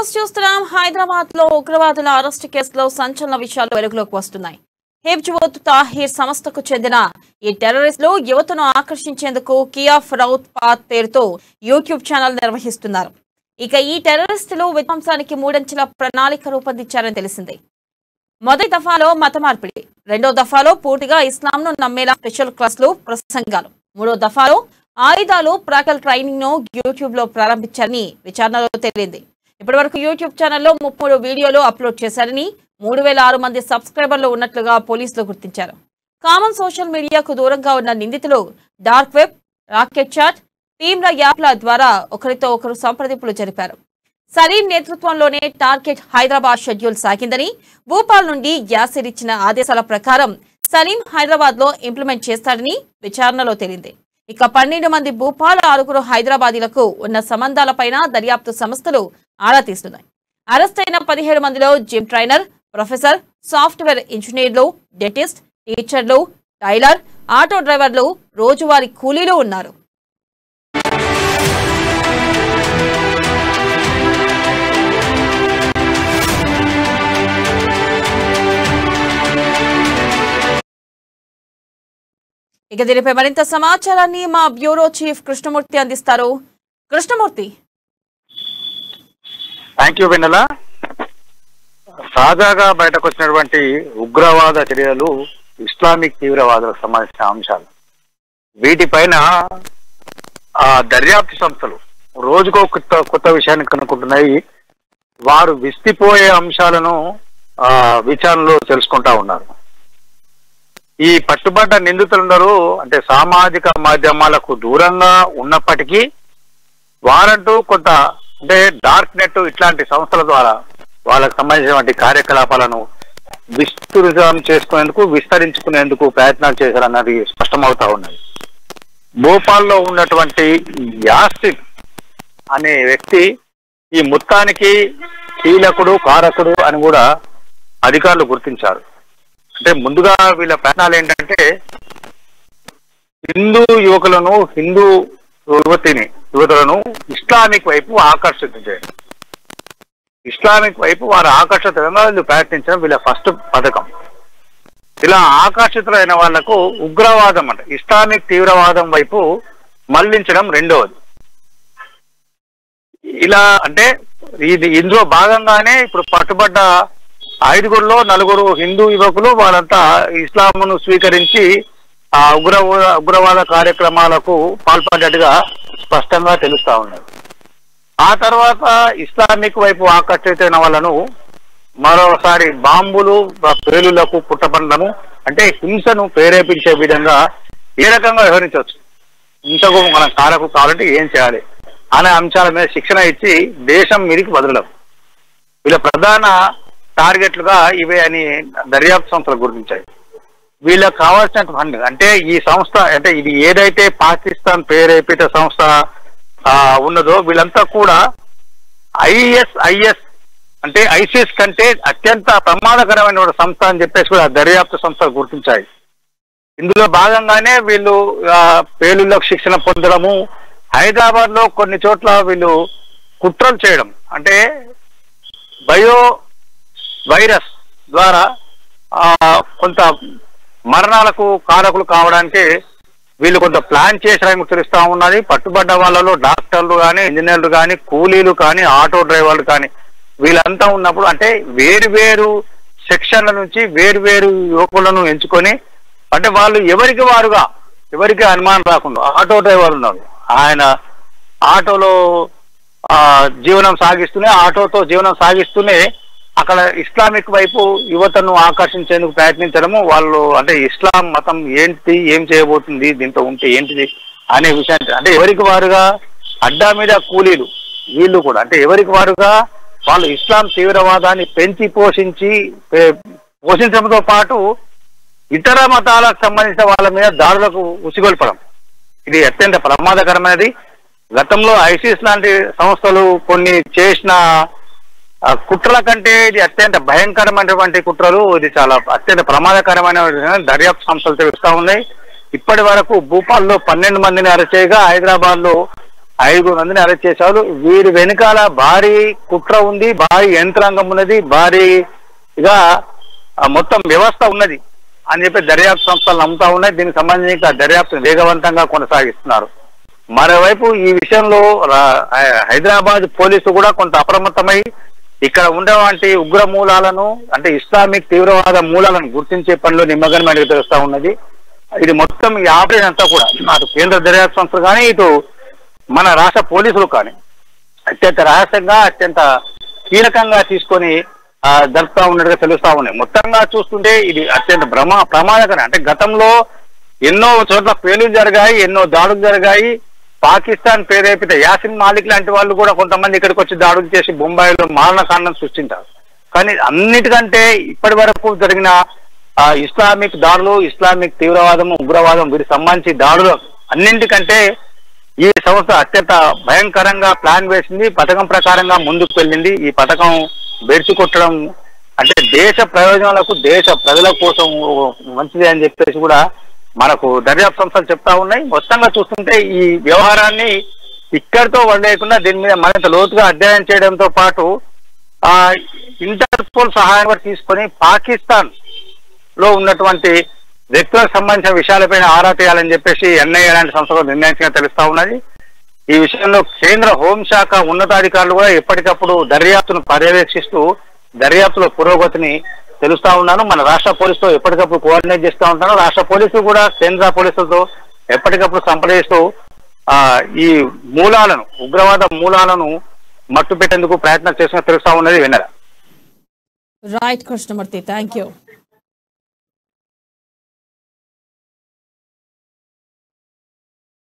News చూస్తున్నాం. హైదరాబాద్ లో ఉగ్రవాదుల అరెస్టు కేసులో సంచలన విషయాలు వెలుగులోకి వస్తున్నాయి. హిజ్బుత్ తాహీర్ సంస్థకు చెందిన ఈ టెర్రరిస్టులు యువతను ఆకర్షించేందుకు కియాఫ్ రౌత్ పాత్ పేరుతో యూట్యూబ్ ఛానల్ నిర్వహిస్తున్నారు. ఇక ఈ టెర్రరిస్టులు విధ్వంసానికి మూడంచెల ప్రణాళిక రూపొందించారని తెలిసింది. మొదటి దఫాలో మత మార్పిడి, రెండో దఫాలో పూర్తిగా ఇస్లాంను నమ్మేలా స్పెషల్ క్లాసులు, ప్రసంగాలు, మూడో దఫాలో ఆయుధాలు, ప్రాక్టికల్ ట్రైనింగ్ ను యూట్యూబ్ లో ప్రారంభించారని విచారణలో తేలింది. ఇప్పటి వరకు యూట్యూబ్ ఛానల్లో 33 వీడియోలు అప్లోడ్ చేశారని, 3600 మంది సబ్స్క్రైబర్లు ఉన్నట్లుగా పోలీసులు గుర్తించారు. కామన్ సోషల్ మీడియాకు దూరంగా ఉన్న నిందితులు డార్క్ వెబ్, రాకెట్ చాట్, తీవ్ర యాప్ల ద్వారా ఒకరితో ఒకరు సంప్రదింపులు జరిపారు. సలీం నేతృత్వంలోనే టార్గెట్ హైదరాబాద్ షెడ్యూల్ సాగిందని, భూపాల్ నుండి యాసిర్ ఇచ్చిన ఆదేశాల ప్రకారం సలీం హైదరాబాద్ లో ఇంప్లిమెంట్ చేస్తాడని విచారణలో తేలింది. ఇక 12 మంది భూపాల్, 6 హైదరాబాదీలకు ఉన్న సంబంధాలపైన దర్యాప్తు సంస్థలు ఆరా తీస్తున్నాయి. అరెస్ట్ అయిన 17 మందిలో జిమ్ ట్రైనర్, ప్రొఫెసర్, సాఫ్ట్వేర్ ఇంజనీర్లు, డెంటిస్ట్, టీచర్లు, టైలర్, ఆటో డ్రైవర్లు, రోజువారీ కూలీలు ఉన్నారు. ఇక దీనిపై మరింత సమాచారాన్ని మా బ్యూరో చీఫ్ కృష్ణమూర్తి అందిస్తారు. కృష్ణమూర్తి. థ్యాంక్ యూ వెన్నెల. తాజాగా బయటకు వచ్చినటువంటి ఉగ్రవాద చర్యలు, ఇస్లామిక్ తీవ్రవాదులకు సంబంధించిన అంశాలు, వీటిపైన దర్యాప్తు సంస్థలు రోజుకో కొత్త విషయాన్ని కనుక్కుంటున్నాయి. వారు విస్తిపోయే అంశాలను విచారణలో తెలుసుకుంటా ఉన్నారు. ఈ పట్టుబడ్డ నిందితులున్నారు అంటే సామాజిక మాధ్యమాలకు దూరంగా ఉన్నప్పటికీ వారంటూ కొంత అంటే డార్క్ నెట్ ఇట్లాంటి సంస్థల ద్వారా వాళ్ళకు సంబంధించినటువంటి కార్యకలాపాలను విస్తరించుకునేందుకు ప్రయత్నాలు చేశారన్నది స్పష్టమవుతా ఉన్నది. భోపాల్లో ఉన్నటువంటి యాసిర్ అనే వ్యక్తి ఈ మొత్తానికి కీలకుడు, కారకుడు అని కూడా అధికారులు గుర్తించారు. అంటే ముందుగా వీళ్ళ ప్రయత్నాలు ఏంటంటే హిందూ యువతులను ఇస్లామిక్ వైపు ఆకర్షించడం, ఇస్లామిక్ వైపు వారు ఆకర్షితంగా వీళ్ళు ప్రయత్నించడం వీళ్ళ ఫస్ట్ పథకం. ఇలా ఆకర్షితులైన వాళ్లకు ఉగ్రవాదం అంటే ఇస్లామిక్ తీవ్రవాదం వైపు మళ్లించడం రెండవది. ఇలా అంటే ఇందులో భాగంగానే ఇప్పుడు పట్టుబడ్డ 5గురిలో 4 హిందూ యువకులు వాళ్ళంతా ఇస్లాంను స్వీకరించి ఆ ఉగ్రవాద కార్యక్రమాలకు పాల్పడ్డట్టుగా స్పష్టంగా తెలుస్తా ఉన్నారు. ఆ తర్వాత ఇస్లామిక్ వైపు ఆకర్షితైన వాళ్ళను మరోసారి బాంబులు, పేలులకు పుట్టపడము అంటే హింసను ప్రేరేపించే విధంగా ఏ రకంగా వ్యవహరించవచ్చు, హింసకు మనం కారకు కావాలంటే ఏం చేయాలి అనే అంశాల మీద శిక్షణ ఇచ్చి దేశం మీదికి వదలడం వీళ్ళ ప్రధాన టార్గెట్లుగా ఇవే అని దర్యాప్తు సంస్థలు గుర్తించాయి. వీళ్ళకి కావాల్సిన ఫండ్ అంటే ఈ సంస్థ అంటే ఇది ఏదైతే పాకిస్తాన్ ప్రేరేపిత సంస్థ ఉన్నదో వీళ్ళంతా కూడా ఐఎస్ఐఎస్ అంటే ఐసిస్ కంటే అత్యంత ప్రమాదకరమైన సంస్థ అని చెప్పేసి కూడా దర్యాప్తు సంస్థలు గుర్తించాయి. ఇందులో భాగంగానే వీళ్ళు పేలుళ్లకు శిక్షణ పొందడము, హైదరాబాద్ లో కొన్ని చోట్ల వీళ్ళు కుట్రలు చేయడం అంటే బయో వైరస్ ద్వారా కొంత మరణాలకు కారకులు కావడానికి వీళ్ళు కొంత ప్లాన్ చేశారని తెలుస్తా ఉన్నది. పట్టుబడ్డ వాళ్ళలో డాక్టర్లు కానీ, ఇంజనీర్లు కానీ, కూలీలు కానీ, ఆటో డ్రైవర్లు కానీ వీళ్ళంతా ఉన్నప్పుడు అంటే వేరు సెక్షన్ల నుంచి వేరు యువకులను ఎంచుకొని అంటే వాళ్ళు ఎవరికి అనుమానం రాకుండా ఆటో డ్రైవర్లు ఉన్నారు, ఆయన ఆటోలో ఆటోతో జీవనం సాగిస్తూనే అక్కడ ఇస్లామిక్ వైపు యువతను ఆకర్షించేందుకు ప్రయత్నించడము, వాళ్ళు అంటే ఇస్లాం మతం ఏంటి, ఏం చేయబోతుంది, దీంతో ఉంటే ఏంటిది అనే విషయాన్ని అంటే ఎవరికి వారుగా అడ్డా మీద కూలీలు వీళ్ళు కూడా అంటే ఎవరికి వారుగా వాళ్ళు ఇస్లాం తీవ్రవాదాన్ని పెంచి పోషించడంతో పాటు ఇతర మతాలకు సంబంధించిన వాళ్ళ మీద దాడులకు ఉసిగొల్పడం ఇది అత్యంత ప్రమాదకరమైనది. గతంలో ఐసిస్ లాంటి సంస్థలు కొన్ని చేసిన కుట్రల కంటే ఇది అత్యంత భయంకరమైనటువంటి కుట్రలు, ఇది చాలా అత్యంత ప్రమాదకరమైన దర్యాప్తు సంస్థలు తెలుస్తా ఉన్నాయి. ఇప్పటి వరకు భూపాల్లో 12 మందిని అరెస్ట్ చేయగా హైదరాబాద్ లో 5 మందిని అరెస్ట్ చేశారు. వీరి వెనుకాల భారీ కుట్ర ఉంది, భారీ యంత్రాంగం ఉన్నది, భారీగా మొత్తం వ్యవస్థ ఉన్నది అని చెప్పి దర్యాప్తు సంస్థలు నమ్ముతా ఉన్నాయి. దీనికి సంబంధించి దర్యాప్తు వేగవంతంగా కొనసాగిస్తున్నారు. మరోవైపు ఈ విషయంలో హైదరాబాద్ పోలీసు కూడా కొంత అప్రమత్తమై ఇక్కడ ఉండేవాటి ఉగ్ర మూలాలను అంటే ఇస్లామిక్ తీవ్రవాద మూలాలను గుర్తించే పనిలో నిమగ్నమని తెలుస్తా ఉన్నది. ఇది మొత్తం ఈ ఆపరేషన్ అంతా కూడా అటు కేంద్ర దర్యాప్తు సంస్థలు కానీ ఇటు మన రాష్ట్ర పోలీసులు కానీ అత్యంత రహస్యంగా అత్యంత కీలకంగా తీసుకొని జరుపుతా ఉన్నట్టుగా తెలుస్తా ఉన్నాయి. మొత్తంగా చూస్తుంటే ఇది అత్యంత ప్రమాదకరం. అంటే గతంలో ఎన్నో చోట్ల పేలులు జరిగాయి, ఎన్నో దాడులు జరిగాయి. పాకిస్తాన్ ప్రేరేపిత యాసిన్ మాలిక్ లాంటి వాళ్ళు కూడా కొంతమంది ఇక్కడికి వచ్చి దాడులు చేసి బొంబాయిలో మారణకాండం సృష్టించారు. కానీ అన్నిటికంటే ఇప్పటి వరకు జరిగిన ఇస్లామిక్ దాడులు, ఇస్లామిక్ తీవ్రవాదం, ఉగ్రవాదం వీటికి సంబంధించి దాడులు అన్నింటికంటే ఈ సంస్థ అత్యంత భయంకరంగా ప్లాన్ వేసింది, పథకం ప్రకారంగా ముందుకు వెళ్ళింది. ఈ పథకం బెడిచి కొట్టడం అంటే దేశ ప్రయోజనాలకు, దేశ ప్రజల కోసం మంచిది అని చెప్పేసి కూడా మనకు దర్యాప్తు సంస్థలు చెప్తా ఉన్నాయి. మొత్తంగా చూస్తుంటే ఈ వ్యవహారాన్ని ఇక్కడితో వదిలేయకుండా దీని మీద మరింత లోతుగా అధ్యయనం చేయడంతో పాటు ఇంటర్పోల్ సహాయం కూడా తీసుకొని పాకిస్తాన్ లో ఉన్నటువంటి వ్యక్తులకు సంబంధించిన విషయాలపైన ఆరా తీయాలని చెప్పేసి ఎన్ఐఏ లాంటి సంస్థలు నిర్ణయించగా తెలుస్తా ఉన్నది. ఈ విషయంలో కేంద్ర హోంశాఖ ఉన్నతాధికారులు కూడా ఎప్పటికప్పుడు దర్యాప్తును పర్యవేక్షిస్తూ దర్యాప్తులో పురోగతిని తెలుస్తా ఉన్నాను. మన రాష్ట్ర పోలీసుతో ఎప్పటికప్పుడు కోఆర్డినేట్ చేస్తూ ఉంటాను. రాష్ట్ర పోలీసులు కూడా కేంద్ర పోలీసులతో ఎప్పటికప్పుడు సంప్రదిస్తూ ఈ మూలాలను, ఉగ్రవాద మూలాలను మట్టు పెట్టేందుకు ప్రయత్నం చేస్తున్న తెలుస్తా ఉన్నది. విన్నరా. Right Krishnamurthy, thank you.